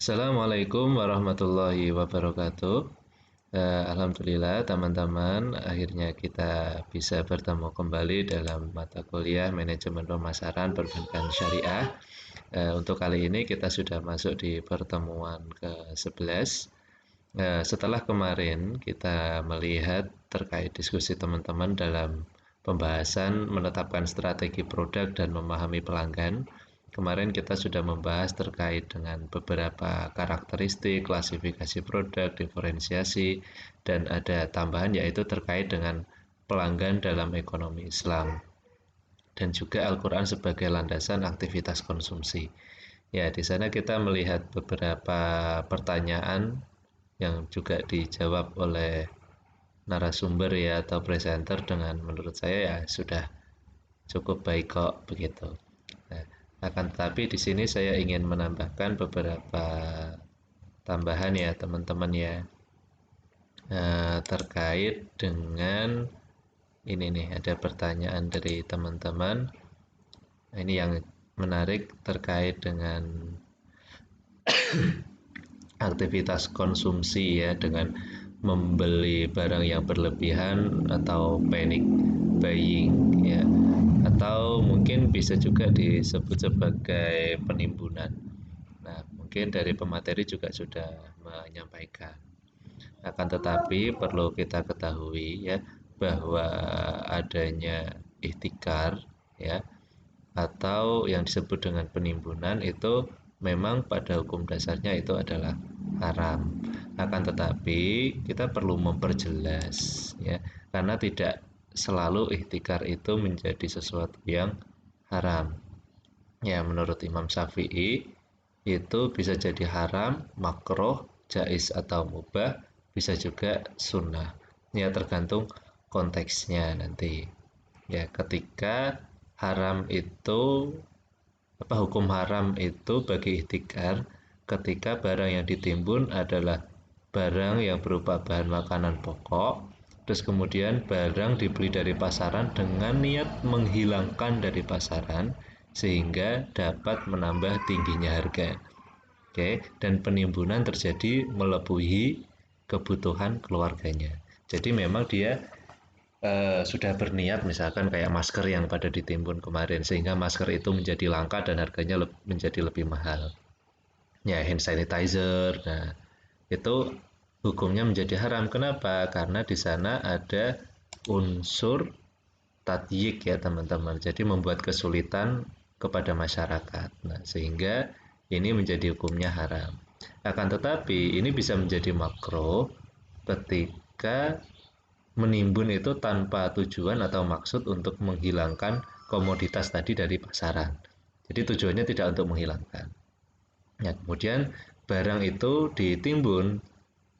Assalamualaikum warahmatullahi wabarakatuh. Alhamdulillah teman-teman, akhirnya kita bisa bertemu kembali dalam mata kuliah Manajemen Pemasaran Perbankan Syariah. Untuk kali ini kita sudah masuk di pertemuan ke-11. Setelah kemarin kita melihat terkait diskusi teman-teman dalam pembahasan menetapkan strategi produk dan memahami pelanggan. Kemarin kita sudah membahas terkait dengan beberapa karakteristik, klasifikasi produk, diferensiasi, dan ada tambahan yaitu terkait dengan pelanggan dalam ekonomi Islam dan juga Al-Quran sebagai landasan aktivitas konsumsi. Ya, di sana kita melihat beberapa pertanyaan yang juga dijawab oleh narasumber ya atau presenter dengan menurut saya ya sudah cukup baik kok begitu. Nah, akan tetapi di sini saya ingin menambahkan beberapa tambahan ya teman-teman ya. Terkait dengan ini nih ada pertanyaan dari teman-teman. Ini yang menarik terkait dengan aktivitas konsumsi ya dengan membeli barang yang berlebihan atau panic buying ya atau mungkin bisa juga disebut sebagai penimbunan. Nah, mungkin dari pemateri juga sudah menyampaikan. Akan tetapi perlu kita ketahui ya bahwa adanya ihtikar ya atau yang disebut dengan penimbunan itu memang pada hukum dasarnya itu adalah haram. Akan tetapi kita perlu memperjelas ya karena tidak selalu ihtikar itu menjadi sesuatu yang haram. Ya, menurut Imam Syafi'i itu bisa jadi haram, makruh, jais atau mubah, bisa juga sunnah. Ya, tergantung konteksnya nanti. Ya, ketika haram itu hukum haram itu bagi ihtikar ketika barang yang ditimbun adalah barang yang berupa bahan makanan pokok, terus kemudian barang dibeli dari pasaran dengan niat menghilangkan dari pasaran sehingga dapat menambah tingginya harga. Oke, dan penimbunan terjadi melebihi kebutuhan keluarganya. Jadi memang dia sudah berniat misalkan kayak masker yang pada ditimbun kemarin sehingga masker itu menjadi langka dan harganya menjadi lebih mahal. Ya, hand sanitizer. Nah, itu hukumnya menjadi haram. Kenapa? Karena di sana ada unsur tadyik ya teman-teman. Jadi membuat kesulitan kepada masyarakat. Nah, sehingga ini menjadi hukumnya haram. Akan tetapi ini bisa menjadi makruh ketika menimbun itu tanpa tujuan atau maksud untuk menghilangkan komoditas tadi dari pasaran. Jadi tujuannya tidak untuk menghilangkan. Ya, kemudian barang itu ditimbun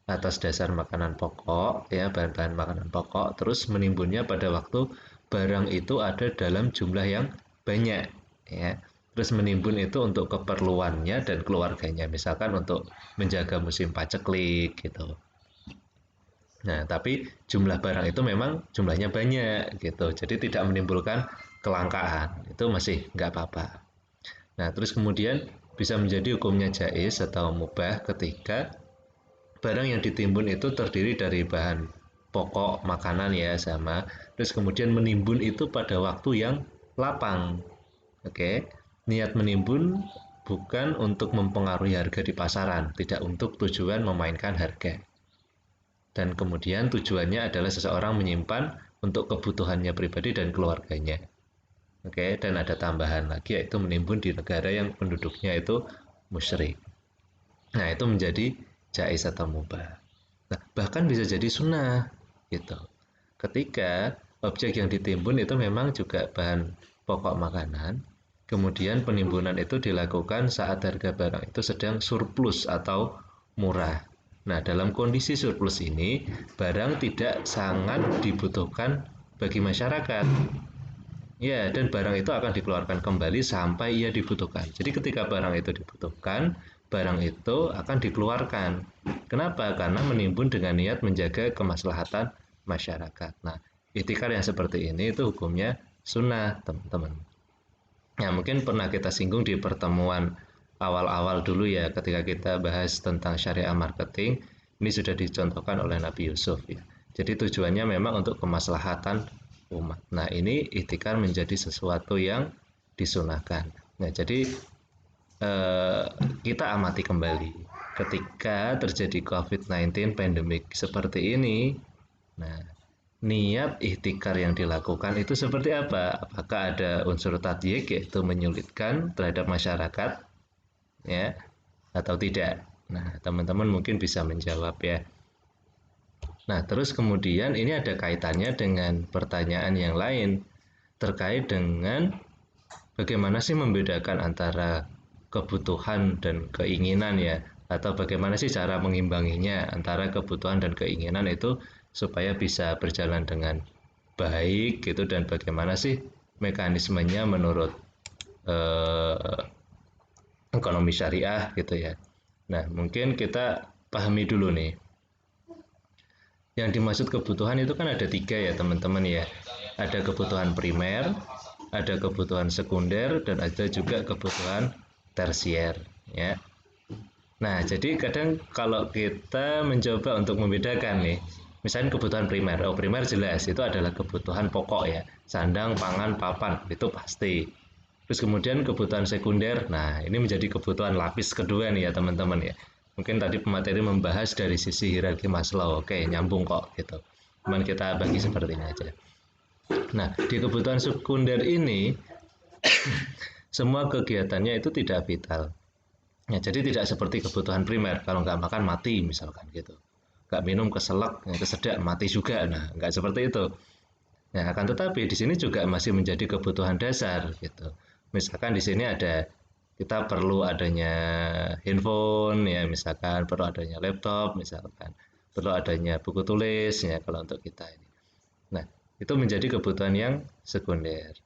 atas dasar makanan pokok ya bahan-bahan makanan pokok terus menimbunnya pada waktu barang itu ada dalam jumlah yang banyak ya terus menimbun itu untuk keperluannya dan keluarganya misalkan untuk menjaga musim paceklik gitu. Nah, tapi jumlah barang itu memang jumlahnya banyak gitu. Jadi tidak menimbulkan kelangkaan. Itu masih nggak apa-apa. Nah, terus kemudian bisa menjadi hukumnya jais atau mubah ketika barang yang ditimbun itu terdiri dari bahan pokok makanan ya sama. Terus kemudian menimbun itu pada waktu yang lapang. Oke. Niat menimbun bukan untuk mempengaruhi harga di pasaran, tidak untuk tujuan memainkan harga. Dan kemudian tujuannya adalah seseorang menyimpan untuk kebutuhannya pribadi dan keluarganya. Oke, dan ada tambahan lagi yaitu menimbun di negara yang penduduknya itu musyrik. Nah, itu menjadi jais atau mubah. Nah, bahkan bisa jadi sunnah gitu. Ketika objek yang ditimbun itu memang juga bahan pokok makanan, kemudian penimbunan itu dilakukan saat harga barang itu sedang surplus atau murah. Nah, dalam kondisi surplus ini, barang tidak sangat dibutuhkan bagi masyarakat. Ya, dan barang itu akan dikeluarkan kembali sampai ia dibutuhkan. Jadi ketika barang itu dibutuhkan, barang itu akan dikeluarkan. Kenapa? Karena menimbun dengan niat menjaga kemaslahatan masyarakat. Nah, itikar yang seperti ini itu hukumnya sunnah, teman-teman. Nah, mungkin pernah kita singgung di pertemuan awal-awal dulu ya ketika kita bahas tentang syariah marketing, ini sudah dicontohkan oleh Nabi Yusuf ya. Jadi tujuannya memang untuk kemaslahatan umat. Nah, ini ikhtikar menjadi sesuatu yang disunahkan. Nah, jadi eh, kita amati kembali ketika terjadi COVID-19 pandemik seperti ini. Nah, niat ikhtikar yang dilakukan itu seperti apa? Apakah ada unsur tadyik yaitu menyulitkan terhadap masyarakat ya atau tidak? Nah, teman-teman mungkin bisa menjawab ya. Nah, terus kemudian ini ada kaitannya dengan pertanyaan yang lain terkait dengan bagaimana sih membedakan antara kebutuhan dan keinginan ya, atau bagaimana sih cara mengimbanginya antara kebutuhan dan keinginan itu supaya bisa berjalan dengan baik gitu, dan bagaimana sih mekanismenya menurut eh, ekonomi syariah gitu ya. Nah, mungkin kita pahami dulu nih. Yang dimaksud kebutuhan itu kan ada tiga ya teman-teman ya. Ada kebutuhan primer, ada kebutuhan sekunder, dan ada juga kebutuhan tersier ya. Nah, jadi kadang kalau kita mencoba untuk membedakan nih, misalnya kebutuhan primer, oh primer jelas itu adalah kebutuhan pokok ya, sandang, pangan, papan, itu pasti. Terus kemudian kebutuhan sekunder, nah ini menjadi kebutuhan lapis kedua nih ya teman-teman ya. Mungkin tadi pemateri membahas dari sisi hierarki Maslow, oke nyambung kok gitu. Cuman kita bagi seperti ini aja. Nah, di kebutuhan sekunder ini, semua kegiatannya itu tidak vital. Ya, jadi tidak seperti kebutuhan primer, kalau nggak makan mati misalkan gitu. Nggak minum keselak, ya, kesedak mati juga. Nah, nggak seperti itu. Nah, akan tetapi di sini juga masih menjadi kebutuhan dasar gitu. Misalkan di sini ada kita perlu adanya handphone ya, misalkan perlu adanya laptop, misalkan perlu adanya buku tulis ya kalau untuk kita ini. Nah, itu menjadi kebutuhan yang sekunder.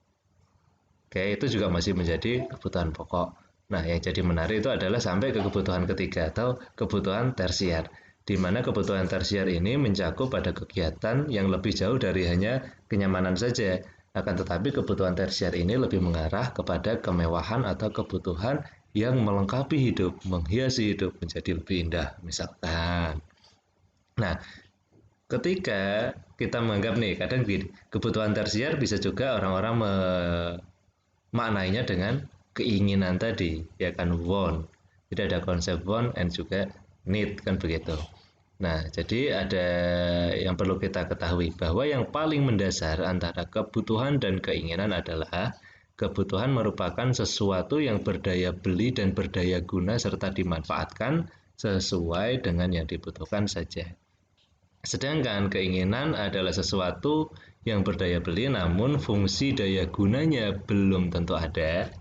Oke, itu juga masih menjadi kebutuhan pokok. Nah, yang jadi menarik itu adalah sampai ke kebutuhan ketiga atau kebutuhan tersier, di mana kebutuhan tersier ini mencakup pada kegiatan yang lebih jauh dari hanya kenyamanan saja. Akan tetapi kebutuhan tersier ini lebih mengarah kepada kemewahan atau kebutuhan yang melengkapi hidup, menghiasi hidup menjadi lebih indah, misalkan. Nah, ketika kita menganggap nih, kadang begini, kebutuhan tersier bisa juga orang-orang maknainya dengan keinginan tadi, ya kan, want. Jadi ada konsep want and juga need kan begitu. Nah, jadi ada yang perlu kita ketahui bahwa yang paling mendasar antara kebutuhan dan keinginan adalah kebutuhan merupakan sesuatu yang berdaya beli dan berdaya guna serta dimanfaatkan sesuai dengan yang dibutuhkan saja. Sedangkan keinginan adalah sesuatu yang berdaya beli namun fungsi daya gunanya belum tentu ada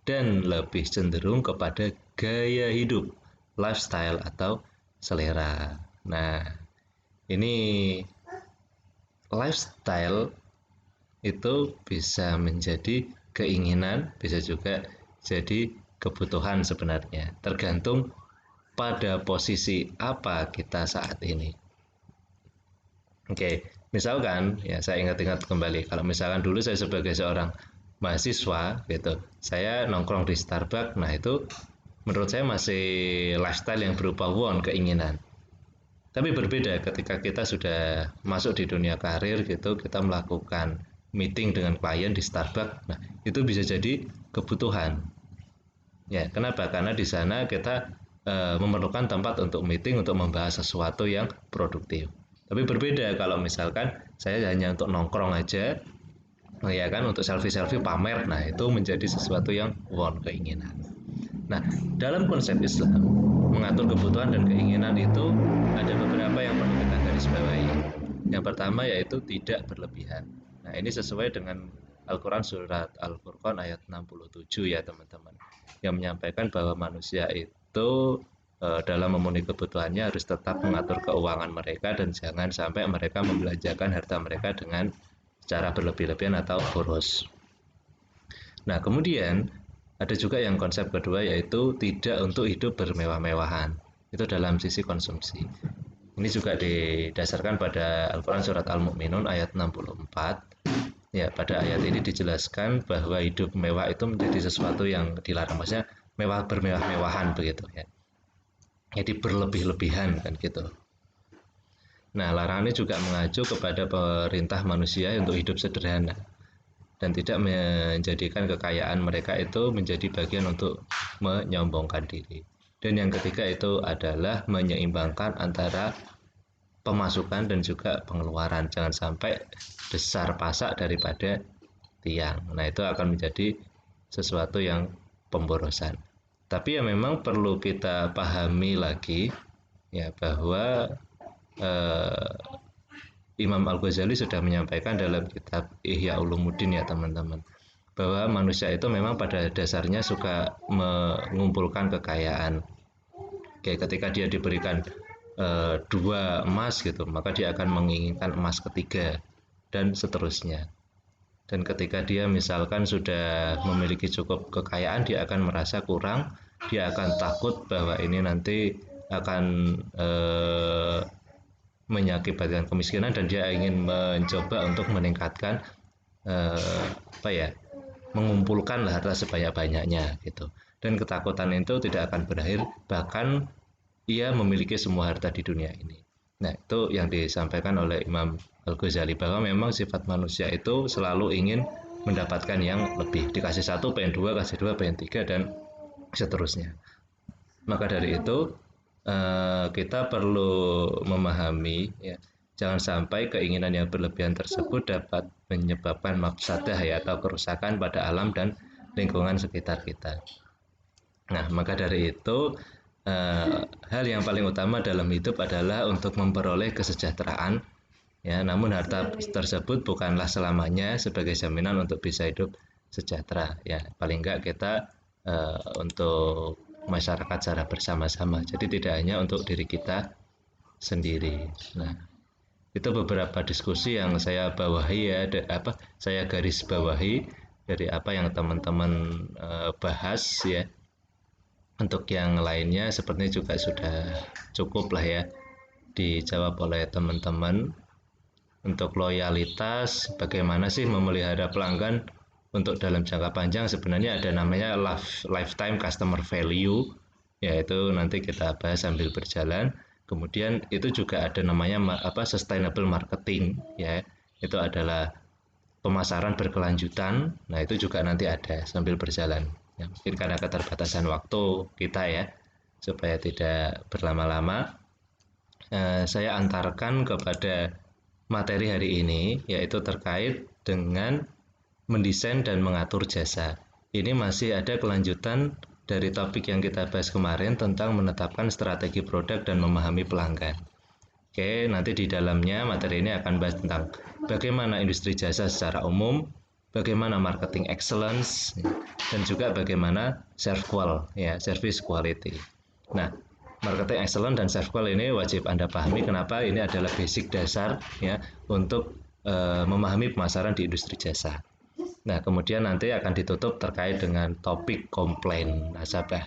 dan lebih cenderung kepada gaya hidup, lifestyle atau selera. Nah, ini lifestyle itu bisa menjadi keinginan, bisa juga jadi kebutuhan sebenarnya, tergantung pada posisi apa kita saat ini. Oke, misalkan ya saya ingat-ingat kembali kalau misalkan dulu saya sebagai seorang mahasiswa gitu, saya nongkrong di Starbucks, nah itu menurut saya masih lifestyle yang berupa want, keinginan. Tapi berbeda ketika kita sudah masuk di dunia karir gitu, kita melakukan meeting dengan klien di Starbucks, nah itu bisa jadi kebutuhan. Ya, kenapa? Karena di sana kita memerlukan tempat untuk meeting untuk membahas sesuatu yang produktif. Tapi berbeda kalau misalkan saya hanya untuk nongkrong aja, ya kan, untuk selfie-selfie pamer, nah itu menjadi sesuatu yang want, keinginan. Nah, dalam konsep Islam, mengatur kebutuhan dan keinginan itu ada beberapa yang perlu kita garis bawahi. Yang pertama yaitu tidak berlebihan. Nah, ini sesuai dengan Al-Quran surat Al-Furqan ayat 67 ya teman-teman, yang menyampaikan bahwa manusia itu dalam memenuhi kebutuhannya harus tetap mengatur keuangan mereka dan jangan sampai mereka membelanjakan harta mereka dengan secara berlebih-lebihan atau boros. Nah, kemudian ada juga yang konsep kedua yaitu tidak untuk hidup bermewah-mewahan. Itu dalam sisi konsumsi. Ini juga didasarkan pada Al-Quran surat Al-Mu'minun ayat 64. Ya, pada ayat ini dijelaskan bahwa hidup mewah itu menjadi sesuatu yang dilarang. Maksudnya bermewah-mewahan begitu ya. Jadi berlebih-lebihan kan gitu. Nah, larangan ini juga mengacu kepada perintah manusia untuk hidup sederhana dan tidak menjadikan kekayaan mereka itu menjadi bagian untuk menyombongkan diri. Dan yang ketiga itu adalah menyeimbangkan antara pemasukan dan juga pengeluaran. Jangan sampai besar pasak daripada tiang. Nah, itu akan menjadi sesuatu yang pemborosan. Tapi ya memang perlu kita pahami lagi ya bahwa eh, Imam Al-Ghazali sudah menyampaikan dalam kitab Ihya Ulumuddin ya teman-teman, bahwa manusia itu memang pada dasarnya suka mengumpulkan kekayaan. Kayak ketika dia diberikan dua emas gitu, maka dia akan menginginkan emas ketiga dan seterusnya. Dan ketika dia misalkan sudah memiliki cukup kekayaan, dia akan merasa kurang, dia akan takut bahwa ini nanti akan mengakibatkan kemiskinan dan dia ingin mencoba untuk meningkatkan apa ya, mengumpulkan harta sebanyak-banyaknya gitu. Dan ketakutan itu tidak akan berakhir, bahkan ia memiliki semua harta di dunia ini. Nah, itu yang disampaikan oleh Imam Al-Ghazali bahwa memang sifat manusia itu selalu ingin mendapatkan yang lebih. Dikasih satu, pengen dua, kasih dua, pengen tiga, dan seterusnya. Maka dari itu kita perlu memahami ya, jangan sampai keinginan yang berlebihan tersebut dapat menyebabkan mafsadah ya atau kerusakan pada alam dan lingkungan sekitar kita. Nah, maka dari itu hal yang paling utama dalam hidup adalah untuk memperoleh kesejahteraan ya, namun harta tersebut bukanlah selamanya sebagai jaminan untuk bisa hidup sejahtera ya. Paling enggak kita untuk masyarakat secara bersama-sama. Jadi tidak hanya untuk diri kita sendiri. Nah, itu beberapa diskusi yang saya bawahi ya, saya garis bawahi dari apa yang teman-teman bahas ya. Untuk yang lainnya sepertinya juga sudah cukup lah ya dijawab oleh teman-teman. Untuk loyalitas, bagaimana sih memelihara pelanggan untuk dalam jangka panjang, sebenarnya ada namanya lifetime customer value, yaitu nanti kita bahas sambil berjalan. Kemudian itu juga ada namanya sustainable marketing ya, itu adalah pemasaran berkelanjutan. Nah, itu juga nanti ada sambil berjalan ya, mungkin karena keterbatasan waktu kita ya, supaya tidak berlama-lama saya antarkan kepada materi hari ini, yaitu terkait dengan mendesain dan mengatur jasa. Ini masih ada kelanjutan dari topik yang kita bahas kemarin tentang menetapkan strategi produk dan memahami pelanggan. Oke, nanti di dalamnya materi ini akan bahas tentang bagaimana industri jasa secara umum, bagaimana marketing excellence, dan juga bagaimana service quality. Nah, marketing excellence dan service quality ini wajib Anda pahami, kenapa ini adalah basic dasar ya untuk memahami pemasaran di industri jasa. Nah, kemudian nanti akan ditutup terkait dengan topik komplain nasabah.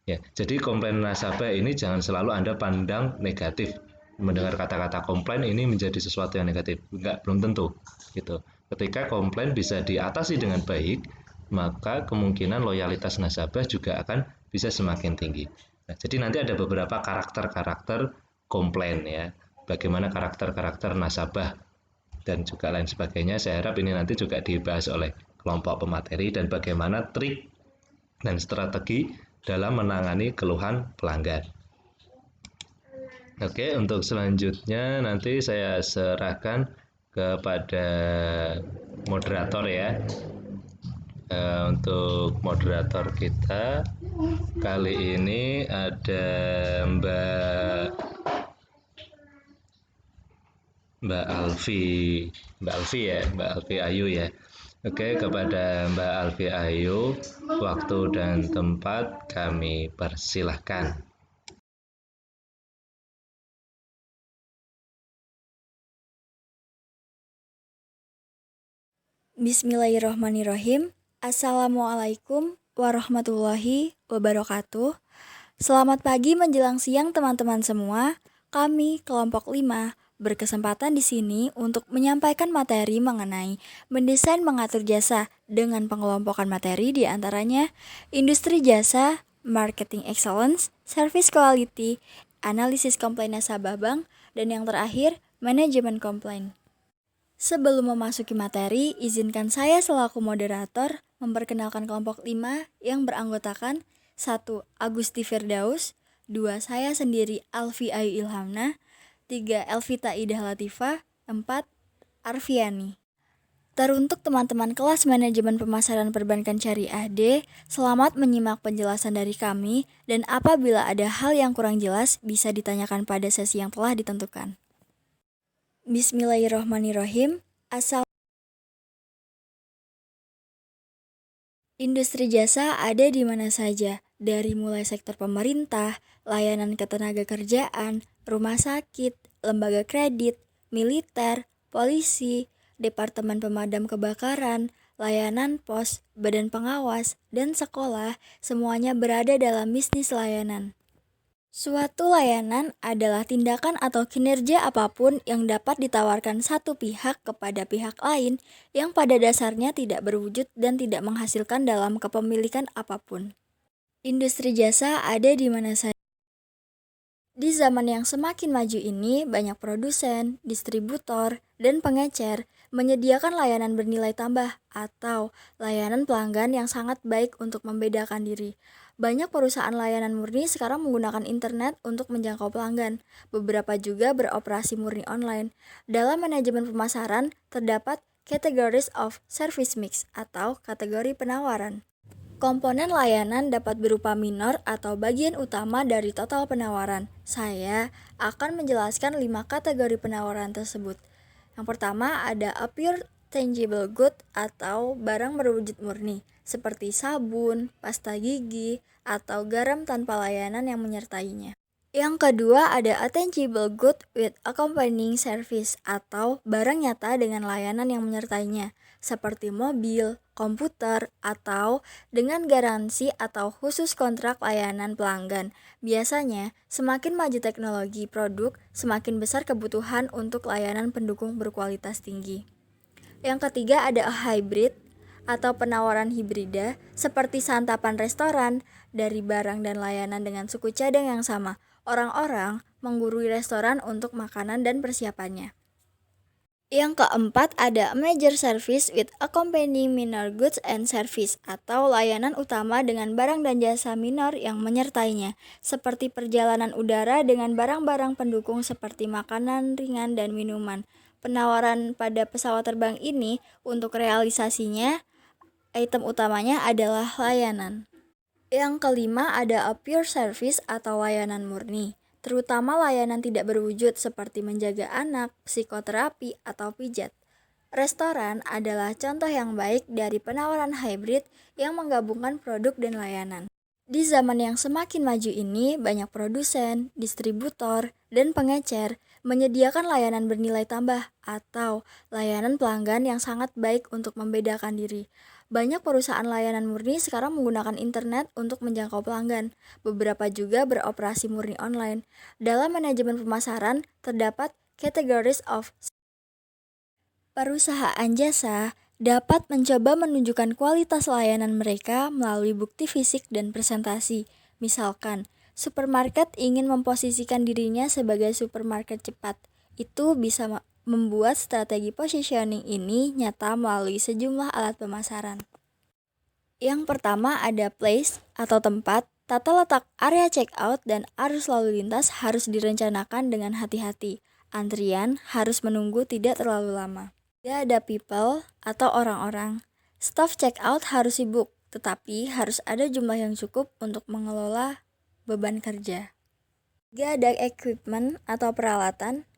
Ya, jadi komplain nasabah ini jangan selalu Anda pandang negatif. Mendengar kata-kata komplain ini menjadi sesuatu yang negatif. Enggak, belum tentu. Gitu. Ketika komplain bisa diatasi dengan baik, maka kemungkinan loyalitas nasabah juga akan bisa semakin tinggi. Nah, jadi nanti ada beberapa karakter-karakter komplain ya. Bagaimana karakter-karakter nasabah dan juga lain sebagainya. Saya harap ini nanti juga dibahas oleh kelompok pemateri dan bagaimana trik dan strategi dalam menangani keluhan pelanggan. Oke, untuk selanjutnya nanti saya serahkan kepada moderator ya. Untuk moderator kita kali ini ada Mbak Alfi, Mbak Alfi Ayu ya. Oke, kepada Mbak Alfi Ayu, waktu dan tempat kami persilahkan. Bismillahirrahmanirrahim. Assalamualaikum warahmatullahi wabarakatuh. Selamat pagi menjelang siang teman-teman semua. Kami kelompok 5 berkesempatan di sini untuk menyampaikan materi mengenai mendesain mengatur jasa dengan pengelompokan materi di antaranya industri jasa, marketing excellence, service quality, analisis komplain nasabah bank, dan yang terakhir, manajemen komplain. Sebelum memasuki materi, izinkan saya selaku moderator memperkenalkan kelompok 5 yang beranggotakan 1. Agusti Firdaus, 2. Saya sendiri Alfi Ayu Ilhamna, 3. Elvita Idah Latifah, 4. Arfiani. Teruntuk teman-teman kelas manajemen pemasaran perbankan syariah D, selamat menyimak penjelasan dari kami dan apabila ada hal yang kurang jelas bisa ditanyakan pada sesi yang telah ditentukan. Bismillahirrohmanirrohim. Industri jasa ada di mana saja, dari mulai sektor pemerintah, layanan ketenaga kerjaan, rumah sakit, lembaga kredit, militer, polisi, departemen pemadam kebakaran, layanan pos, badan pengawas, dan sekolah, semuanya berada dalam bisnis layanan. Suatu layanan adalah tindakan atau kinerja apapun yang dapat ditawarkan satu pihak kepada pihak lain yang pada dasarnya tidak berwujud dan tidak menghasilkan dalam kepemilikan apapun. Industri jasa ada di mana saja. Di zaman yang semakin maju ini, banyak produsen, distributor, dan pengecer menyediakan layanan bernilai tambah atau layanan pelanggan yang sangat baik untuk membedakan diri. Banyak perusahaan layanan murni sekarang menggunakan internet untuk menjangkau pelanggan. Beberapa juga beroperasi murni online. Dalam manajemen pemasaran, terdapat categories of service mix atau kategori penawaran. Komponen layanan dapat berupa minor atau bagian utama dari total penawaran. Saya akan menjelaskan 5 kategori penawaran tersebut. Yang pertama ada a pure tangible good atau barang berwujud murni, seperti sabun, pasta gigi, atau garam tanpa layanan yang menyertainya. Yang kedua ada a tangible good with accompanying service atau barang nyata dengan layanan yang menyertainya, seperti mobil, komputer, atau dengan garansi atau khusus kontrak layanan pelanggan. Biasanya, semakin maju teknologi produk, semakin besar kebutuhan untuk layanan pendukung berkualitas tinggi. Yang ketiga ada a hybrid atau penawaran hibrida seperti santapan restoran dari barang dan layanan dengan suku cadang yang sama. Orang-orang menggurui restoran untuk makanan dan persiapannya. Yang keempat ada major service with accompanying minor goods and service atau layanan utama dengan barang dan jasa minor yang menyertainya, seperti perjalanan udara dengan barang-barang pendukung seperti makanan ringan dan minuman. Penawaran pada pesawat terbang ini untuk realisasinya, item utamanya adalah layanan. Yang kelima ada a pure service atau layanan murni, terutama layanan tidak berwujud seperti menjaga anak, psikoterapi, atau pijat. Restoran adalah contoh yang baik dari penawaran hybrid yang menggabungkan produk dan layanan. Di zaman yang semakin maju ini, banyak produsen, distributor, dan pengecer menyediakan layanan bernilai tambah atau layanan pelanggan yang sangat baik untuk membedakan diri. Banyak perusahaan layanan murni sekarang menggunakan internet untuk menjangkau pelanggan. Beberapa juga beroperasi murni online. Dalam manajemen pemasaran, terdapat categories of perusahaan jasa dapat mencoba menunjukkan kualitas layanan mereka melalui bukti fisik dan presentasi. Misalkan, supermarket ingin memposisikan dirinya sebagai supermarket cepat. Itu bisa membuat strategi positioning ini nyata melalui sejumlah alat pemasaran. Yang pertama ada place atau tempat. Tata letak area check-out dan arus lalu lintas harus direncanakan dengan hati-hati. Antrian harus menunggu tidak terlalu lama. Tidak ada people atau orang-orang. Staff check-out harus sibuk, tetapi harus ada jumlah yang cukup untuk mengelola beban kerja. Tidak ada equipment atau peralatan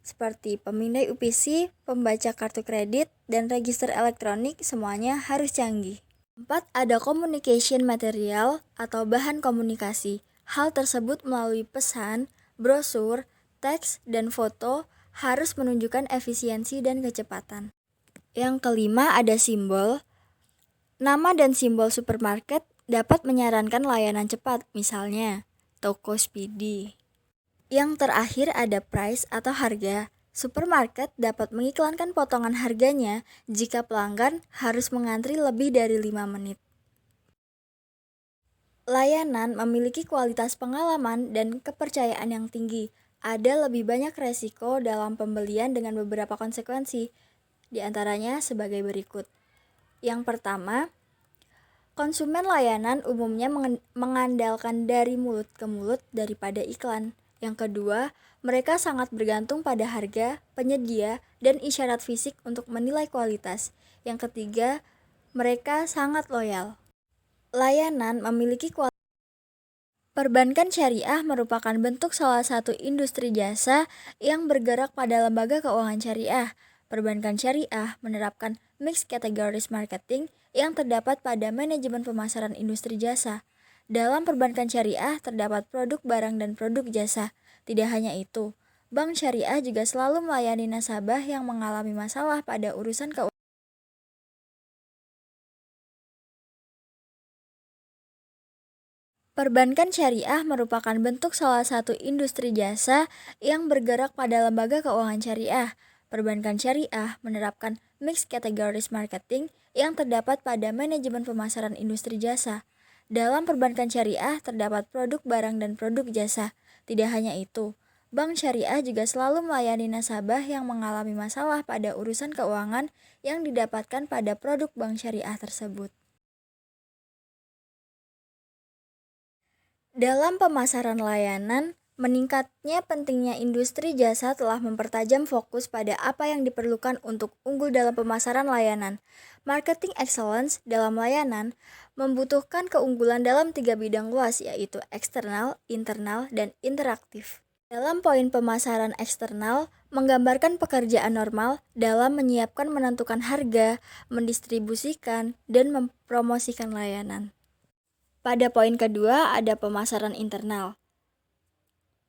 seperti pemindai UPC, pembaca kartu kredit, dan register elektronik, semuanya harus canggih. 4. Ada communication material atau bahan komunikasi. Hal tersebut melalui pesan, brosur, teks, dan foto harus menunjukkan efisiensi dan kecepatan. Yang kelima ada simbol. Nama dan simbol supermarket dapat menyarankan layanan cepat, misalnya toko Speedy. Yang terakhir ada price atau harga. Supermarket dapat mengiklankan potongan harganya jika pelanggan harus mengantri lebih dari 5 menit. Layanan memiliki kualitas pengalaman dan kepercayaan yang tinggi. Ada lebih banyak resiko dalam pembelian dengan beberapa konsekuensi, di antaranya sebagai berikut. Yang pertama, konsumen layanan umumnya mengandalkan dari mulut ke mulut daripada iklan. Yang kedua, mereka sangat bergantung pada harga, penyedia, dan isyarat fisik untuk menilai kualitas. Yang ketiga, mereka sangat loyal. Layanan memiliki kualitas. Perbankan syariah merupakan bentuk salah satu industri jasa yang bergerak pada lembaga keuangan syariah. Perbankan syariah menerapkan mixed categories marketing yang terdapat pada manajemen pemasaran industri jasa. Dalam perbankan syariah terdapat produk barang dan produk jasa. Tidak hanya itu, bank syariah juga selalu melayani nasabah yang mengalami masalah pada urusan keuangan. Perbankan syariah merupakan bentuk salah satu industri jasa yang bergerak pada lembaga keuangan syariah. Perbankan syariah menerapkan mixed categories marketing yang terdapat pada manajemen pemasaran industri jasa. Dalam perbankan syariah terdapat produk barang dan produk jasa. Tidak hanya itu, bank syariah juga selalu melayani nasabah yang mengalami masalah pada urusan keuangan yang didapatkan pada produk bank syariah tersebut. Dalam pemasaran layanan, meningkatnya pentingnya industri jasa telah mempertajam fokus pada apa yang diperlukan untuk unggul dalam pemasaran layanan. Marketing excellence dalam layanan membutuhkan keunggulan dalam 3 bidang luas, yaitu eksternal, internal, dan interaktif. Dalam poin pemasaran eksternal, menggambarkan pekerjaan normal dalam menyiapkan, menentukan harga, mendistribusikan, dan mempromosikan layanan. Pada poin kedua ada pemasaran internal.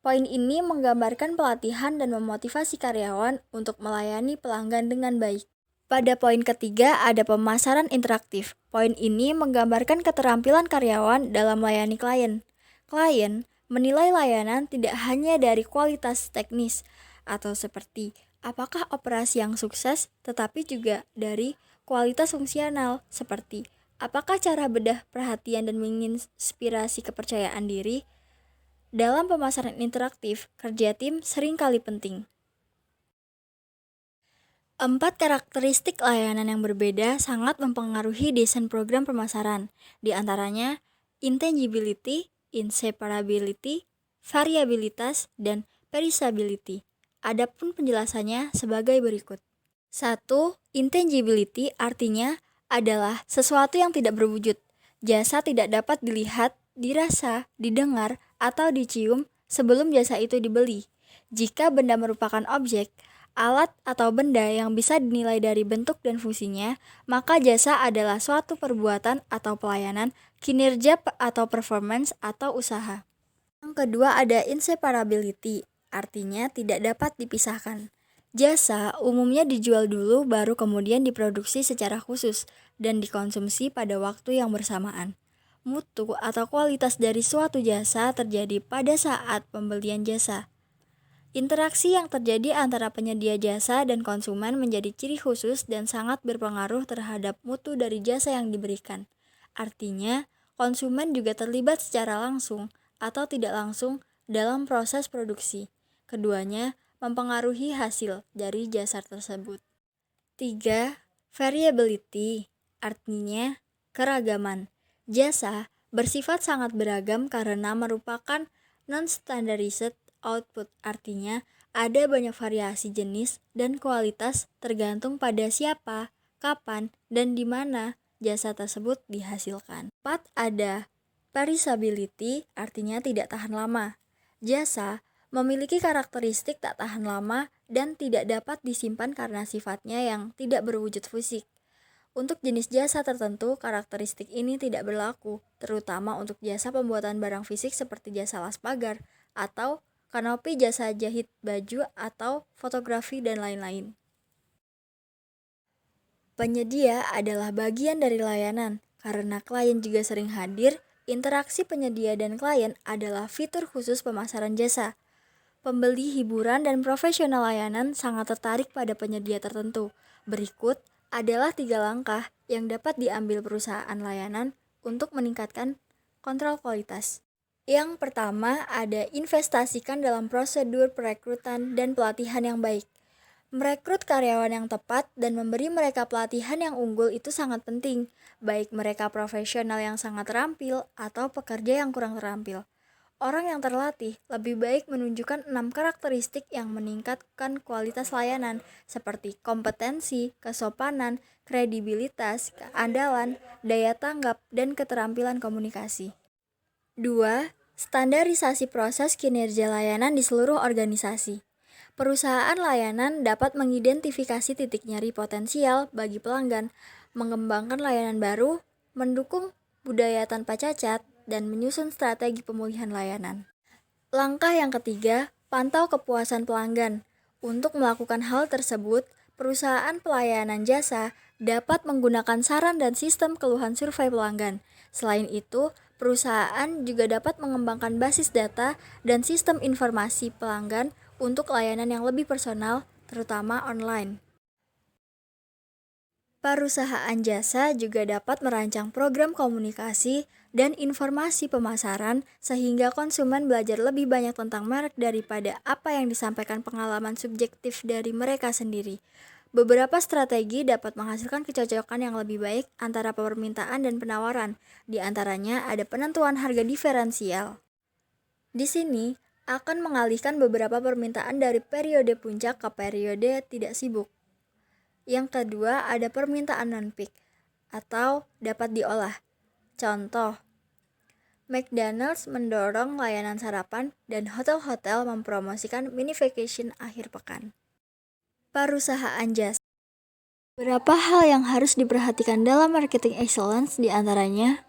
Poin ini menggambarkan pelatihan dan memotivasi karyawan untuk melayani pelanggan dengan baik. Pada poin ketiga ada pemasaran interaktif. Poin ini menggambarkan keterampilan karyawan dalam melayani klien. Klien menilai layanan tidak hanya dari kualitas teknis atau seperti apakah operasi yang sukses, tetapi juga dari kualitas fungsional seperti apakah cara bedah perhatian dan menginspirasi kepercayaan diri? Dalam pemasaran interaktif, kerja tim seringkali penting. 4 karakteristik layanan yang berbeda sangat mempengaruhi desain program pemasaran. Di antaranya, intangibility, inseparability, variabilitas, dan perishability. Adapun penjelasannya sebagai berikut. 1. Intangibility artinya adalah sesuatu yang tidak berwujud. Jasa tidak dapat dilihat, dirasa, didengar, atau dicium sebelum jasa itu dibeli. Jika benda merupakan objek, alat atau benda yang bisa dinilai dari bentuk dan fungsinya, maka jasa adalah suatu perbuatan atau pelayanan, kinerja atau performance atau usaha. Yang kedua ada inseparability, artinya tidak dapat dipisahkan. Jasa umumnya dijual dulu baru kemudian diproduksi secara khusus dan dikonsumsi pada waktu yang bersamaan. Mutu atau kualitas dari suatu jasa terjadi pada saat pembelian jasa. Interaksi yang terjadi antara penyedia jasa dan konsumen menjadi ciri khusus dan sangat berpengaruh terhadap mutu dari jasa yang diberikan. Artinya, konsumen juga terlibat secara langsung atau tidak langsung dalam proses produksi. Keduanya mempengaruhi hasil dari jasa tersebut. 3. Variability, artinya keragaman. Jasa bersifat sangat beragam karena merupakan non-standardized output, artinya ada banyak variasi jenis dan kualitas tergantung pada siapa, kapan, dan di mana jasa tersebut dihasilkan. 4. Ada perishability, artinya tidak tahan lama. Jasa memiliki karakteristik tak tahan lama dan tidak dapat disimpan karena sifatnya yang tidak berwujud fisik. Untuk jenis jasa tertentu, karakteristik ini tidak berlaku, terutama untuk jasa pembuatan barang fisik seperti jasa las pagar, atau kanopi, jasa jahit baju, atau fotografi, dan lain-lain. Penyedia adalah bagian dari layanan, karena klien juga sering hadir. Interaksi penyedia dan klien adalah fitur khusus pemasaran jasa. Pembeli hiburan dan profesional layanan sangat tertarik pada penyedia tertentu. Berikut adalah 3 langkah yang dapat diambil perusahaan layanan untuk meningkatkan kontrol kualitas. Yang pertama, ada investasikan dalam prosedur perekrutan dan pelatihan yang baik. Merekrut karyawan yang tepat dan memberi mereka pelatihan yang unggul itu sangat penting, baik mereka profesional yang sangat terampil atau pekerja yang kurang terampil. Orang yang terlatih lebih baik menunjukkan 6 karakteristik yang meningkatkan kualitas layanan, seperti kompetensi, kesopanan, kredibilitas, keandalan, daya tanggap, dan keterampilan komunikasi. 2. Standarisasi proses kinerja layanan di seluruh organisasi. Perusahaan layanan dapat mengidentifikasi titik nyeri potensial bagi pelanggan, mengembangkan layanan baru, mendukung budaya tanpa cacat, dan menyusun strategi pemulihan layanan. Langkah yang ketiga, pantau kepuasan pelanggan. Untuk melakukan hal tersebut, perusahaan pelayanan jasa dapat menggunakan saran dan sistem keluhan survei pelanggan. Selain itu, perusahaan juga dapat mengembangkan basis data dan sistem informasi pelanggan untuk layanan yang lebih personal, terutama online. Perusahaan jasa juga dapat merancang program komunikasi dan informasi pemasaran sehingga konsumen belajar lebih banyak tentang merek daripada apa yang disampaikan pengalaman subjektif dari mereka sendiri. Beberapa strategi dapat menghasilkan kecocokan yang lebih baik antara permintaan dan penawaran. Di antaranya ada penentuan harga diferensial. Di sini akan mengalihkan beberapa permintaan dari periode puncak ke periode tidak sibuk. Yang kedua ada permintaan non-peak atau dapat diolah. Contoh, McDonald's mendorong layanan sarapan dan hotel-hotel mempromosikan mini vacation akhir pekan. Perusahaan jasa. Beberapa hal yang harus diperhatikan dalam marketing excellence di antaranya.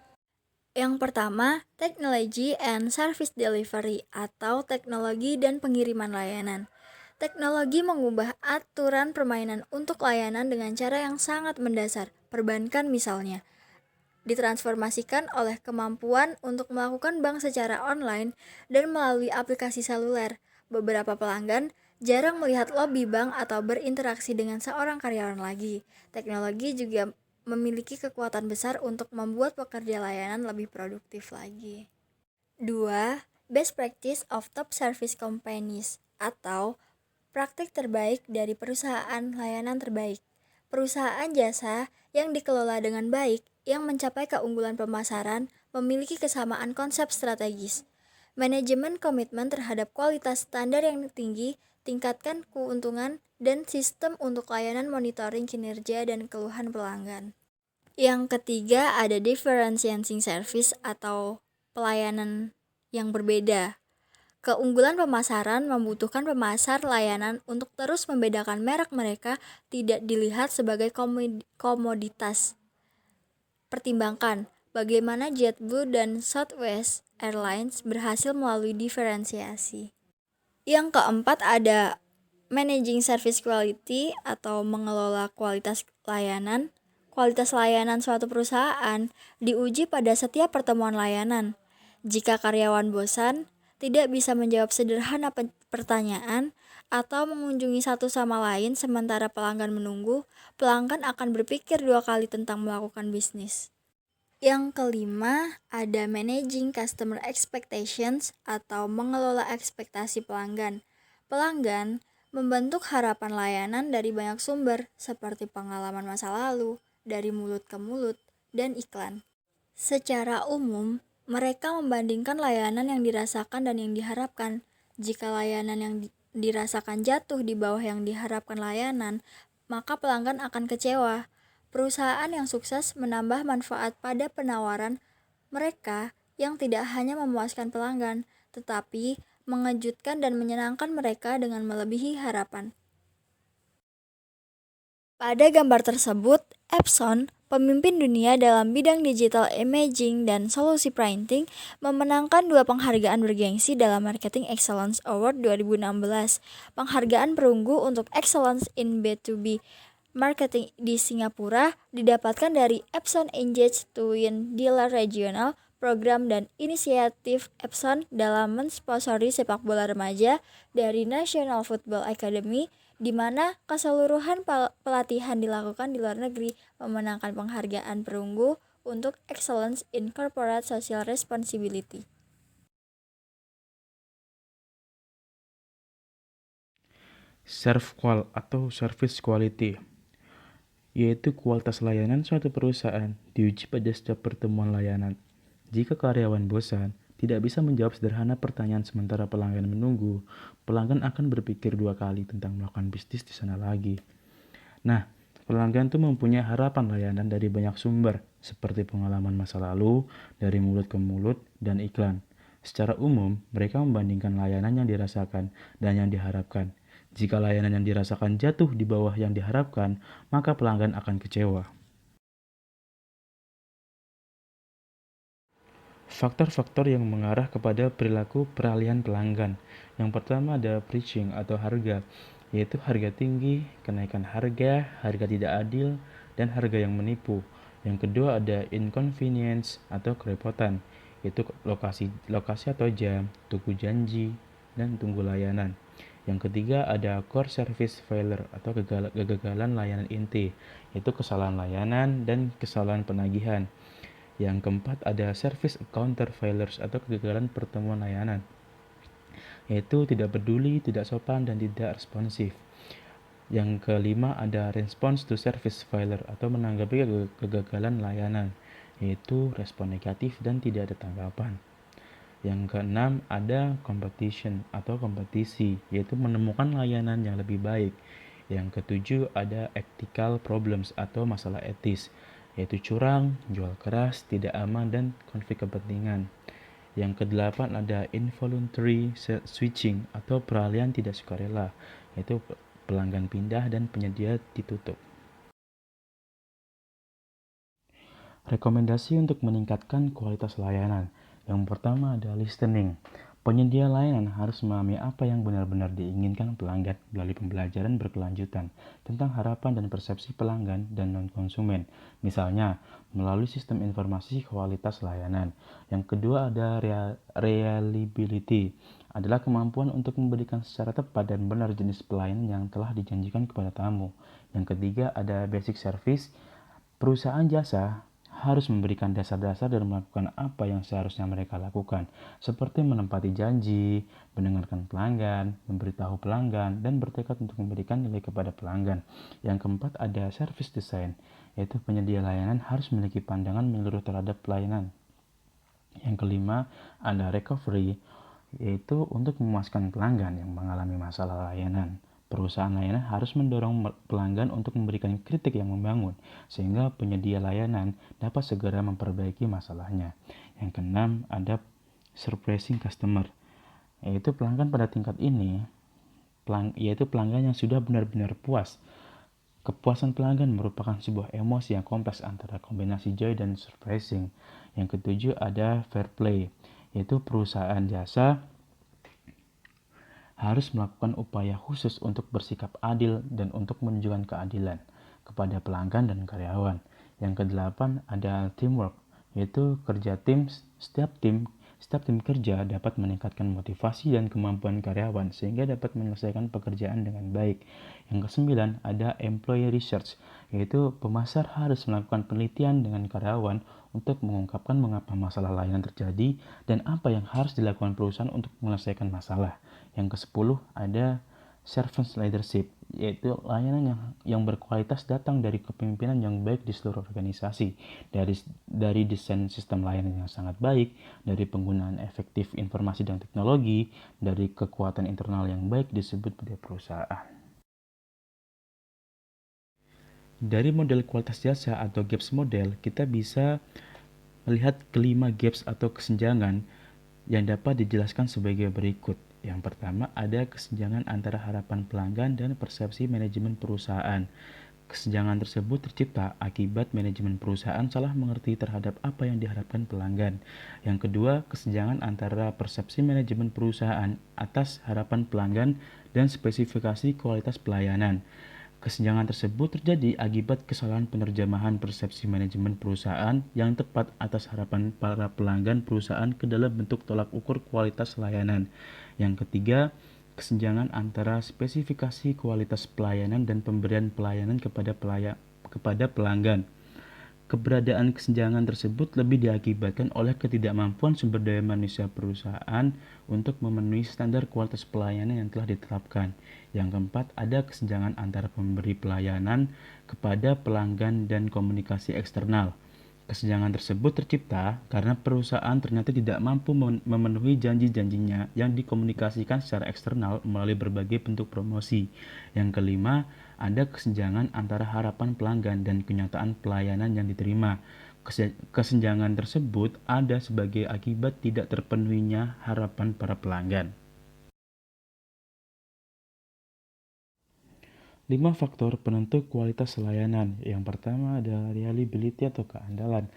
Yang pertama, technology and service delivery atau teknologi dan pengiriman layanan. Teknologi mengubah aturan permainan untuk layanan dengan cara yang sangat mendasar. Perbankan misalnya, ditransformasikan oleh kemampuan untuk melakukan bank secara online dan melalui aplikasi seluler. Beberapa pelanggan jarang melihat lobi bank atau berinteraksi dengan seorang karyawan lagi. Teknologi juga memiliki kekuatan besar untuk membuat pekerja layanan lebih produktif lagi. 2. Best practice of top service companies atau praktik terbaik dari perusahaan layanan terbaik. Perusahaan jasa yang dikelola dengan baik, yang mencapai keunggulan pemasaran, memiliki kesamaan konsep strategis. Manajemen komitmen terhadap kualitas standar yang tinggi, tingkatkan keuntungan, dan sistem untuk layanan monitoring kinerja dan keluhan pelanggan. Yang ketiga ada differentiating service atau pelayanan yang berbeda. Keunggulan pemasaran membutuhkan pemasar layanan untuk terus membedakan merek mereka tidak dilihat sebagai komoditas. Pertimbangkan bagaimana JetBlue dan Southwest Airlines berhasil melalui diferensiasi. Yang keempat ada managing service quality atau mengelola kualitas layanan. Kualitas layanan suatu perusahaan diuji pada setiap pertemuan layanan. Jika karyawan bosan, tidak bisa menjawab sederhana pertanyaan, atau mengunjungi satu sama lain sementara pelanggan menunggu, pelanggan akan berpikir 2 kali tentang melakukan bisnis. Yang kelima, ada managing customer expectations atau mengelola ekspektasi pelanggan. Pelanggan membentuk harapan layanan dari banyak sumber seperti pengalaman masa lalu, dari mulut ke mulut, dan iklan. Secara umum, mereka membandingkan layanan yang dirasakan dan yang diharapkan. Jika layanan yang dirasakan jatuh di bawah yang diharapkan layanan, maka pelanggan akan kecewa. Perusahaan yang sukses menambah manfaat pada penawaran mereka yang tidak hanya memuaskan pelanggan, tetapi mengejutkan dan menyenangkan mereka dengan melebihi harapan. Pada gambar tersebut, Epson, pemimpin dunia dalam bidang digital imaging dan solusi printing, memenangkan 2 penghargaan bergengsi dalam Marketing Excellence Award 2016. Penghargaan perunggu untuk Excellence in B2B Marketing di Singapura didapatkan dari Epson Engage to Win Dealer Regional program dan inisiatif Epson dalam mensponsori sepak bola remaja dari National Football Academy, di mana keseluruhan pelatihan dilakukan di luar negeri, memenangkan penghargaan perunggu untuk Excellence in Corporate Social Responsibility. ServQual atau Service Quality, yaitu kualitas layanan suatu perusahaan diuji pada setiap pertemuan layanan. Jika karyawan bosan, tidak bisa menjawab sederhana pertanyaan sementara pelanggan menunggu, pelanggan akan berpikir 2 kali tentang melakukan bisnis di sana lagi. Nah, pelanggan tuh mempunyai harapan layanan dari banyak sumber, seperti pengalaman masa lalu, dari mulut ke mulut, dan iklan. Secara umum, mereka membandingkan layanan yang dirasakan dan yang diharapkan. Jika layanan yang dirasakan jatuh di bawah yang diharapkan, maka pelanggan akan kecewa. Faktor-faktor yang mengarah kepada perilaku peralihan pelanggan. Yang pertama ada pricing atau harga, yaitu harga tinggi, kenaikan harga, harga tidak adil, dan harga yang menipu. Yang kedua ada inconvenience atau kerepotan, yaitu lokasi atau jam, tunggu janji, dan tunggu layanan. Yang ketiga ada core service failure atau kegagalan layanan inti, yaitu kesalahan layanan dan kesalahan penagihan. Yang keempat ada service encounter failures atau kegagalan pertemuan layanan, yaitu tidak peduli, tidak sopan, dan tidak responsif. Yang kelima ada response to service failure atau menanggapi kegagalan layanan, yaitu respon negatif dan tidak ada tanggapan. Yang keenam ada competition atau kompetisi, yaitu menemukan layanan yang lebih baik. Yang ketujuh ada ethical problems atau masalah etis, yaitu curang, jual keras, tidak aman, dan konflik kepentingan. Yang kedelapan ada involuntary switching atau peralihan tidak sukarela, yaitu pelanggan pindah dan penyedia ditutup. Rekomendasi untuk meningkatkan kualitas layanan. Yang pertama ada listening. Penyedia layanan harus memahami apa yang benar-benar diinginkan pelanggan melalui pembelajaran berkelanjutan tentang harapan dan persepsi pelanggan dan non-konsumen. Misalnya, melalui sistem informasi kualitas layanan. Yang kedua ada reliability, adalah kemampuan untuk memberikan secara tepat dan benar jenis pelayanan yang telah dijanjikan kepada tamu. Yang ketiga ada basic service. Perusahaan jasa harus memberikan dasar-dasar dan melakukan apa yang seharusnya mereka lakukan, seperti menempati janji, mendengarkan pelanggan, memberitahu pelanggan, dan bertekad untuk memberikan nilai kepada pelanggan. Yang keempat ada service design, yaitu penyedia layanan harus memiliki pandangan menyeluruh terhadap pelayanan. Yang kelima ada recovery, yaitu untuk memuaskan pelanggan yang mengalami masalah layanan. Perusahaan layanan harus mendorong pelanggan untuk memberikan kritik yang membangun, sehingga penyedia layanan dapat segera memperbaiki masalahnya. Yang keenam ada surprising customer, yaitu pelanggan pada tingkat ini, yaitu pelanggan yang sudah benar-benar puas. Kepuasan pelanggan merupakan sebuah emosi yang kompleks antara kombinasi joy dan surprising. Yang ketujuh ada fair play, yaitu perusahaan jasa harus melakukan upaya khusus untuk bersikap adil dan untuk menunjukkan keadilan kepada pelanggan dan karyawan. Yang kedelapan ada teamwork, yaitu kerja tim. Setiap tim kerja dapat meningkatkan motivasi dan kemampuan karyawan sehingga dapat menyelesaikan pekerjaan dengan baik. Yang kesembilan ada employee research, yaitu pemasar harus melakukan penelitian dengan karyawan untuk mengungkapkan mengapa masalah layanan terjadi dan apa yang harus dilakukan perusahaan untuk menyelesaikan masalah. Yang ke-10 ada servant leadership, yaitu layanan yang berkualitas datang dari kepemimpinan yang baik di seluruh organisasi, dari desain sistem layanan yang sangat baik, dari penggunaan efektif informasi dan teknologi, dari kekuatan internal yang baik disebut pada perusahaan. Dari model kualitas jasa atau GAPS model, kita bisa melihat kelima GAPS atau kesenjangan yang dapat dijelaskan sebagai berikut. Yang pertama ada kesenjangan antara harapan pelanggan dan persepsi manajemen perusahaan. Kesenjangan tersebut tercipta akibat manajemen perusahaan salah mengerti terhadap apa yang diharapkan pelanggan. Yang kedua, kesenjangan antara persepsi manajemen perusahaan atas harapan pelanggan dan spesifikasi kualitas pelayanan. Kesenjangan tersebut terjadi akibat kesalahan penerjemahan persepsi manajemen perusahaan yang tepat atas harapan para pelanggan perusahaan ke dalam bentuk tolak ukur kualitas layanan. Yang ketiga, kesenjangan antara spesifikasi kualitas pelayanan dan pemberian pelayanan kepada pelanggan. Keberadaan kesenjangan tersebut lebih diakibatkan oleh ketidakmampuan sumber daya manusia perusahaan untuk memenuhi standar kualitas pelayanan yang telah ditetapkan. Yang keempat, ada kesenjangan antara pemberi pelayanan kepada pelanggan dan komunikasi eksternal. Kesenjangan tersebut tercipta karena perusahaan ternyata tidak mampu memenuhi janji-janjinya yang dikomunikasikan secara eksternal melalui berbagai bentuk promosi. Yang kelima, ada kesenjangan antara harapan pelanggan dan kenyataan pelayanan yang diterima. Kesenjangan tersebut ada sebagai akibat tidak terpenuhinya harapan para pelanggan. 5 faktor penentu kualitas layanan. Yang pertama ada reliability atau keandalan,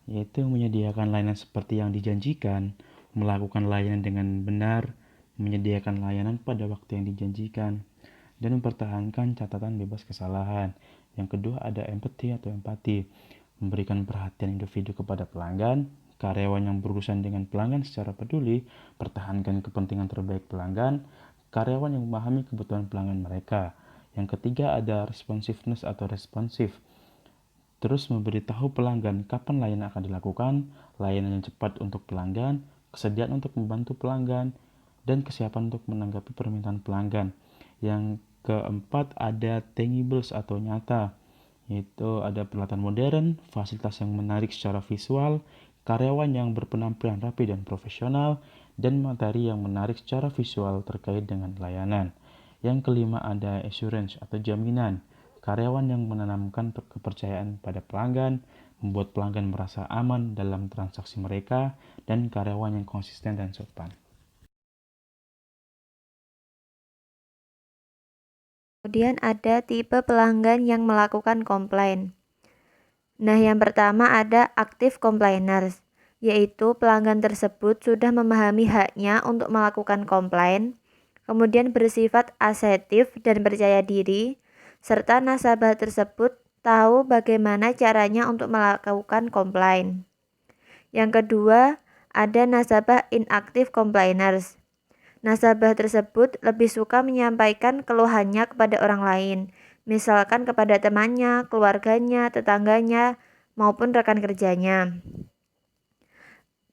yaitu menyediakan layanan seperti yang dijanjikan, melakukan layanan dengan benar, menyediakan layanan pada waktu yang dijanjikan, dan mempertahankan catatan bebas kesalahan. Yang kedua ada empathy atau empati, memberikan perhatian individu kepada pelanggan, karyawan yang berurusan dengan pelanggan secara peduli, pertahankan kepentingan terbaik pelanggan, karyawan yang memahami kebutuhan pelanggan mereka. Yang ketiga ada responsiveness atau responsif, terus memberitahu pelanggan kapan layanan akan dilakukan, layanan yang cepat untuk pelanggan, kesediaan untuk membantu pelanggan, dan kesiapan untuk menanggapi permintaan pelanggan. Yang keempat ada tangibles atau nyata, yaitu ada peralatan modern, fasilitas yang menarik secara visual, karyawan yang berpenampilan rapi dan profesional, dan materi yang menarik secara visual terkait dengan layanan. Yang kelima ada assurance atau jaminan, karyawan yang menanamkan kepercayaan pada pelanggan, membuat pelanggan merasa aman dalam transaksi mereka, dan karyawan yang konsisten dan sopan. Kemudian ada tipe pelanggan yang melakukan komplain. Nah, yang pertama ada active complainers, yaitu pelanggan tersebut sudah memahami haknya untuk melakukan komplain, kemudian bersifat asertif dan percaya diri, serta nasabah tersebut tahu bagaimana caranya untuk melakukan komplain. Yang kedua, ada nasabah inactive complainers. Nasabah tersebut lebih suka menyampaikan keluhannya kepada orang lain, misalkan kepada temannya, keluarganya, tetangganya, maupun rekan kerjanya.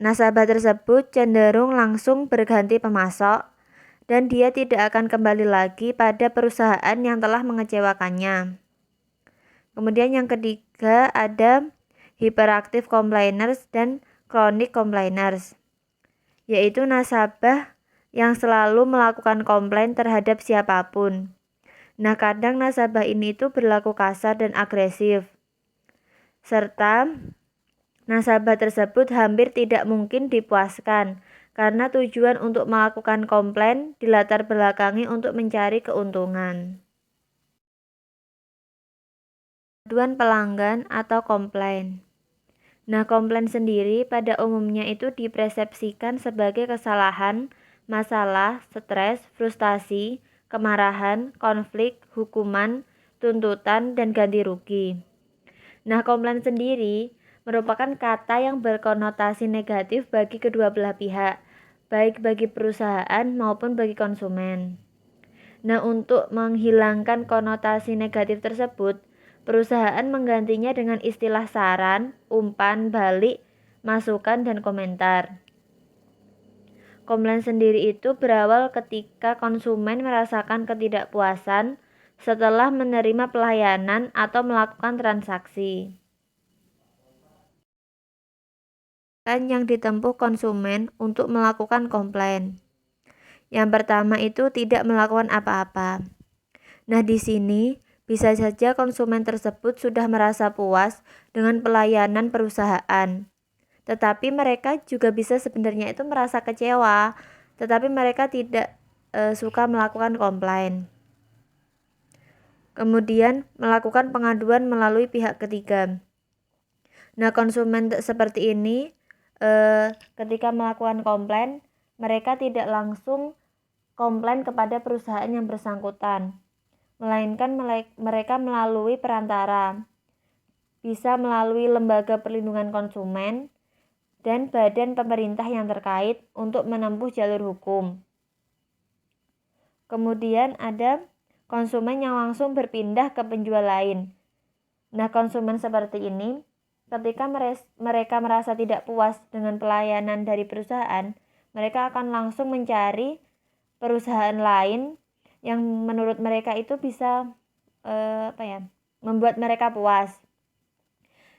Nasabah tersebut cenderung langsung berganti pemasok, dan dia tidak akan kembali lagi pada perusahaan yang telah mengecewakannya. Kemudian yang ketiga ada hyperactive complainers dan chronic complainers, yaitu nasabah yang selalu melakukan komplain terhadap siapapun. Nah, kadang nasabah ini itu berlaku kasar dan agresif, serta nasabah tersebut hampir tidak mungkin dipuaskan karena tujuan untuk melakukan komplain dilatar belakangi untuk mencari keuntungan. Aduan pelanggan atau komplain. Nah, komplain sendiri pada umumnya itu dipersepsikan sebagai kesalahan, masalah, stres, frustasi, kemarahan, konflik, hukuman, tuntutan, dan ganti rugi. Nah, komplain sendiri merupakan kata yang berkonotasi negatif bagi kedua belah pihak, baik bagi perusahaan maupun bagi konsumen. Nah, untuk menghilangkan konotasi negatif tersebut, perusahaan menggantinya dengan istilah saran, umpan balik, masukan, dan komentar. Komplain sendiri itu berawal ketika konsumen merasakan ketidakpuasan setelah menerima pelayanan atau melakukan transaksi. Yang ditempuh konsumen untuk melakukan komplain. Yang pertama itu tidak melakukan apa-apa. Nah, di sini bisa saja konsumen tersebut sudah merasa puas dengan pelayanan perusahaan, tetapi mereka juga bisa sebenarnya itu merasa kecewa, tetapi mereka tidak suka melakukan komplain. Kemudian melakukan pengaduan melalui pihak ketiga. Nah, konsumen seperti ini ketika melakukan komplain, mereka tidak langsung komplain kepada perusahaan yang bersangkutan. melainkan mereka melalui perantara, bisa melalui lembaga perlindungan konsumen dan badan pemerintah yang terkait untuk menempuh jalur hukum. Kemudian ada konsumen yang langsung berpindah ke penjual lain. Nah, konsumen seperti ini, ketika mereka merasa tidak puas dengan pelayanan dari perusahaan, mereka akan langsung mencari perusahaan lain yang menurut mereka itu bisa membuat mereka puas.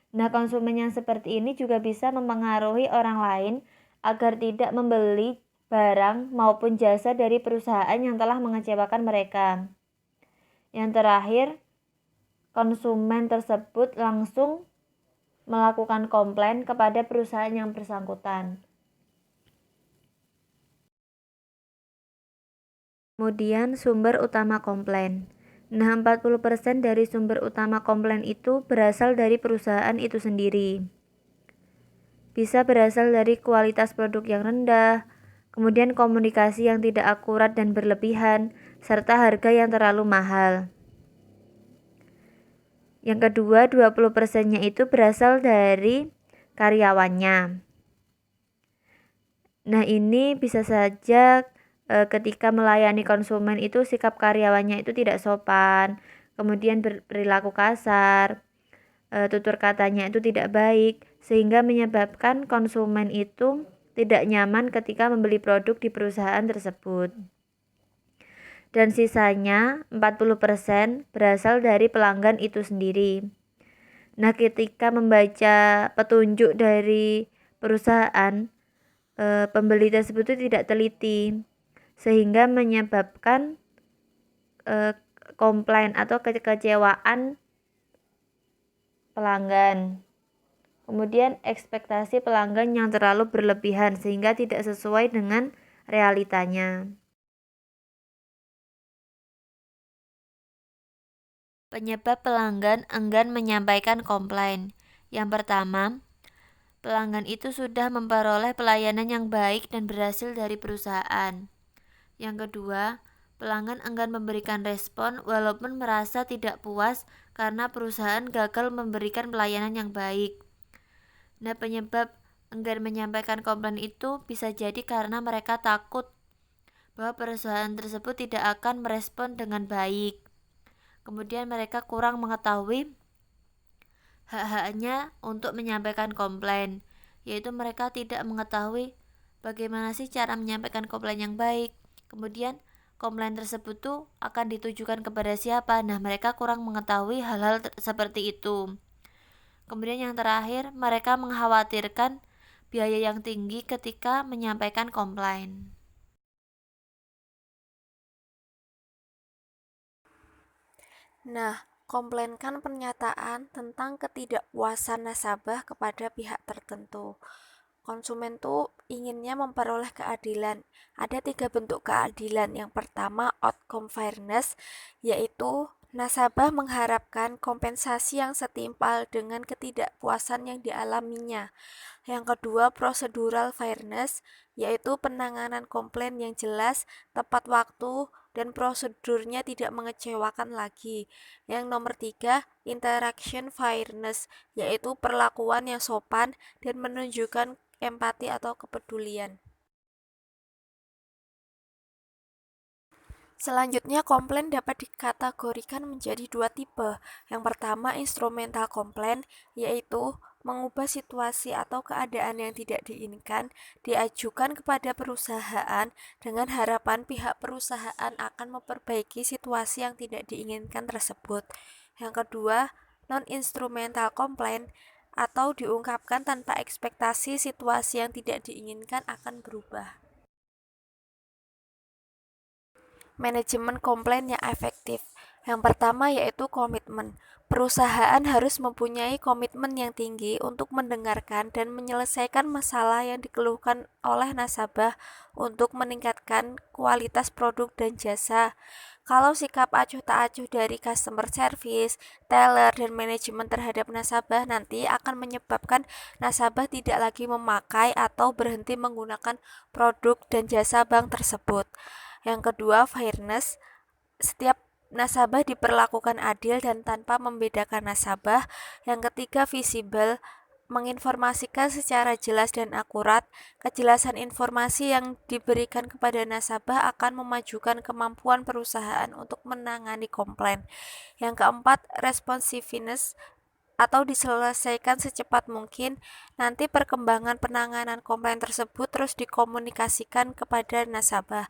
Nah, konsumen yang seperti ini juga bisa mempengaruhi orang lain agar tidak membeli barang maupun jasa dari perusahaan yang telah mengecewakan mereka. Yang terakhir, konsumen tersebut langsung melakukan komplain kepada perusahaan yang bersangkutan. Kemudian sumber utama komplain. Nah, 40% dari sumber utama komplain itu berasal dari perusahaan itu sendiri. Bisa berasal dari kualitas produk yang rendah, kemudian komunikasi yang tidak akurat dan berlebihan, serta harga yang terlalu mahal. Yang kedua, 20%-nya itu berasal dari karyawannya. Nah, ini bisa saja ketika melayani konsumen itu sikap karyawannya itu tidak sopan, kemudian berperilaku kasar, tutur katanya itu tidak baik, sehingga menyebabkan konsumen itu tidak nyaman ketika membeli produk di perusahaan tersebut. Dan sisanya 40% berasal dari pelanggan itu sendiri. Nah, ketika membaca petunjuk dari perusahaan, pembeli tersebut itu tidak teliti, sehingga menyebabkan komplain atau kekecewaan pelanggan. Kemudian ekspektasi pelanggan yang terlalu berlebihan sehingga tidak sesuai dengan realitanya. Penyebab pelanggan enggan menyampaikan komplain. Yang pertama, pelanggan itu sudah memperoleh pelayanan yang baik dan berhasil dari perusahaan. Yang kedua, pelanggan enggan memberikan respon walaupun merasa tidak puas karena perusahaan gagal memberikan pelayanan yang baik. Nah, penyebab enggan menyampaikan komplain itu bisa jadi karena mereka takut bahwa perusahaan tersebut tidak akan merespon dengan baik. Kemudian mereka kurang mengetahui hak-haknya untuk menyampaikan komplain, yaitu mereka tidak mengetahui bagaimana sih cara menyampaikan komplain yang baik. Kemudian komplain tersebut tuh akan ditujukan kepada siapa. Nah, mereka kurang mengetahui hal-hal seperti itu. Kemudian yang terakhir, mereka mengkhawatirkan biaya yang tinggi ketika menyampaikan komplain. Nah, komplain kan pernyataan tentang ketidakpuasan nasabah kepada pihak tertentu. Konsumen tuh inginnya memperoleh keadilan. Ada 3 bentuk keadilan. Yang pertama, outcome fairness, yaitu nasabah mengharapkan kompensasi yang setimpal dengan ketidakpuasan yang dialaminya. Yang kedua, procedural fairness, yaitu penanganan komplain yang jelas, tepat waktu, dan prosedurnya tidak mengecewakan lagi. Yang nomor 3, interaction fairness, yaitu perlakuan yang sopan dan menunjukkan empati atau kepedulian. Selanjutnya, komplain dapat dikategorikan menjadi 2 tipe. Yang pertama, instrumental komplain, yaitu mengubah situasi atau keadaan yang tidak diinginkan, diajukan kepada perusahaan dengan harapan pihak perusahaan akan memperbaiki situasi yang tidak diinginkan tersebut. Yang kedua, non-instrumental komplain, atau diungkapkan tanpa ekspektasi situasi yang tidak diinginkan akan berubah. Manajemen komplain yang efektif. Yang pertama yaitu komitmen. Perusahaan harus mempunyai komitmen yang tinggi untuk mendengarkan dan menyelesaikan masalah yang dikeluhkan oleh nasabah untuk meningkatkan kualitas produk dan jasa. Kalau sikap acuh tak acuh dari customer service, teller, dan manajemen terhadap nasabah nanti akan menyebabkan nasabah tidak lagi memakai atau berhenti menggunakan produk dan jasa bank tersebut. Yang kedua, fairness. Setiap nasabah diperlakukan adil dan tanpa membedakan nasabah. Yang ketiga, visible, menginformasikan secara jelas dan akurat. Kejelasan informasi yang diberikan kepada nasabah akan memajukan kemampuan perusahaan untuk menangani komplain. Yang keempat, responsiveness, atau diselesaikan secepat mungkin. Nanti perkembangan penanganan komplain tersebut terus dikomunikasikan kepada nasabah.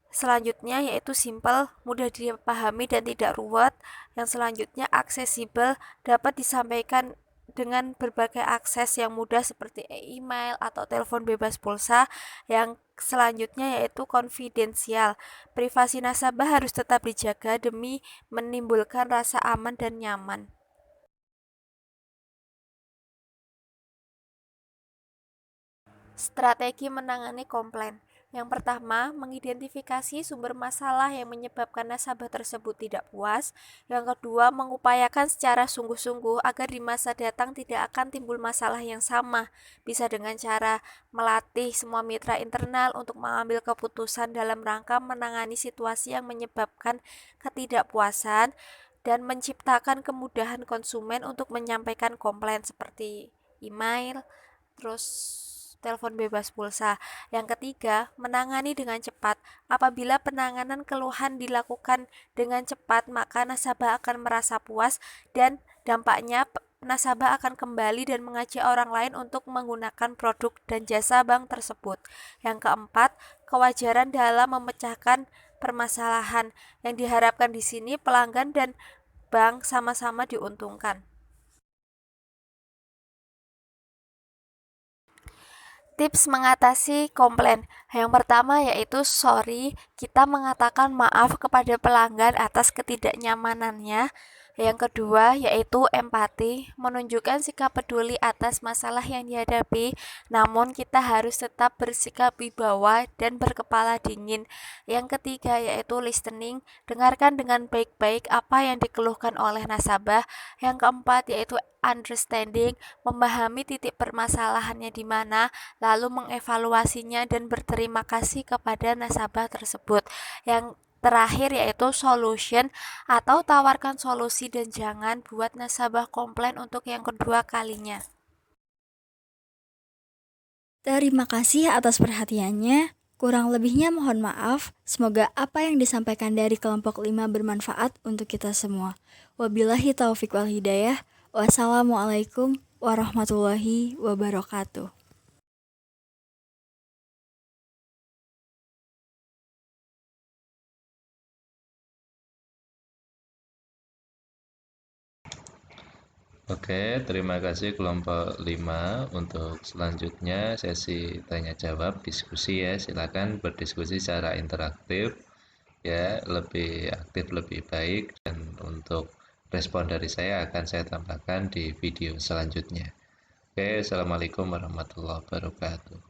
Selanjutnya yaitu simple, mudah dipahami dan tidak ruwet. Yang selanjutnya aksesibel, dapat disampaikan dengan berbagai akses yang mudah seperti email atau telepon bebas pulsa. Yang selanjutnya yaitu konfidensial, privasi nasabah harus tetap dijaga demi menimbulkan rasa aman dan nyaman. Strategi menangani komplain. Yang pertama, mengidentifikasi sumber masalah yang menyebabkan nasabah tersebut tidak puas. Yang kedua, mengupayakan secara sungguh-sungguh agar di masa datang tidak akan timbul masalah yang sama. Bisa dengan cara melatih semua mitra internal untuk mengambil keputusan dalam rangka menangani situasi yang menyebabkan ketidakpuasan dan menciptakan kemudahan konsumen untuk menyampaikan komplain seperti email, terus telepon bebas pulsa. Yang ketiga, menangani dengan cepat. Apabila penanganan keluhan dilakukan dengan cepat, maka nasabah akan merasa puas dan dampaknya nasabah akan kembali dan mengajak orang lain untuk menggunakan produk dan jasa bank tersebut. Yang keempat, kewajaran dalam memecahkan permasalahan. Yang diharapkan di sini pelanggan dan bank sama-sama diuntungkan. Tips mengatasi komplain. Yang pertama yaitu sorry, kita mengatakan maaf kepada pelanggan atas ketidaknyamanannya. Yang kedua yaitu empati, menunjukkan sikap peduli atas masalah yang dihadapi, namun kita harus tetap bersikap wibawa dan berkepala dingin. Yang ketiga yaitu listening, dengarkan dengan baik-baik apa yang dikeluhkan oleh nasabah. Yang keempat yaitu understanding, memahami titik permasalahannya di mana, lalu mengevaluasinya dan berterima kasih kepada nasabah tersebut. Yang terakhir yaitu solution, atau tawarkan solusi dan jangan buat nasabah komplain untuk yang kedua kalinya. Terima kasih atas perhatiannya. Kurang lebihnya mohon maaf. Semoga apa yang disampaikan dari kelompok 5 bermanfaat untuk kita semua. Wabillahi taufiq wal hidayah. Wassalamualaikum warahmatullahi wabarakatuh. Oke, terima kasih kelompok 5. Untuk selanjutnya sesi tanya jawab diskusi ya. Silakan berdiskusi secara interaktif ya, lebih aktif lebih baik, dan untuk respon dari saya akan saya tambahkan di video selanjutnya. Oke, assalamualaikum warahmatullahi wabarakatuh.